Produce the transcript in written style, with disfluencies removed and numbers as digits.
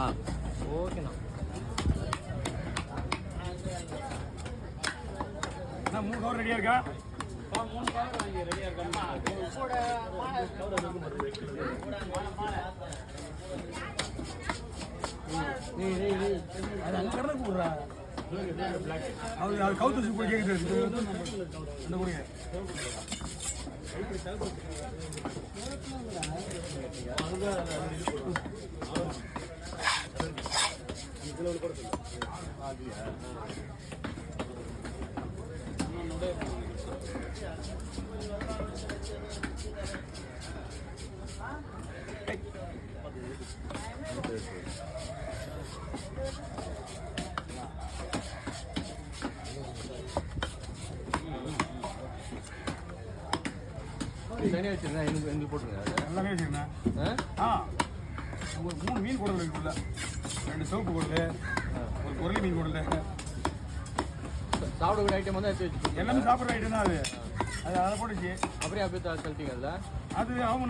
ஓகேண்ணா. அண்ணா 3 கவர் ரெடியாக இருக்கா? 3 கவர் வாங்கி ரெடியாக இருக்கா? அது அங்கே கடலுக்கு விட்றா. அது கவுத்து வச்சு போய் கேட்குது. அந்த கொடுங்க. தனியாக வச்சுருந்தேன். எங்களுக்கு போட்டுருங்க. எல்லாமே வச்சுருந்தேன். ஒரு 3 மீன் குடல் இருக்குல்ல, 2 சோப்பு குடல், ஒரு குரலி மீன் குடல். சாப்பிடக்கூடிய ஐட்டம் வந்து எடுத்து வச்சு எல்லாமே சாப்பிட்ற ஐட்டம் தான் அது. அதை போட்டுச்சு. அப்படியே அப்படியே சொல்லிட்டீங்க அதில். அது அவங்க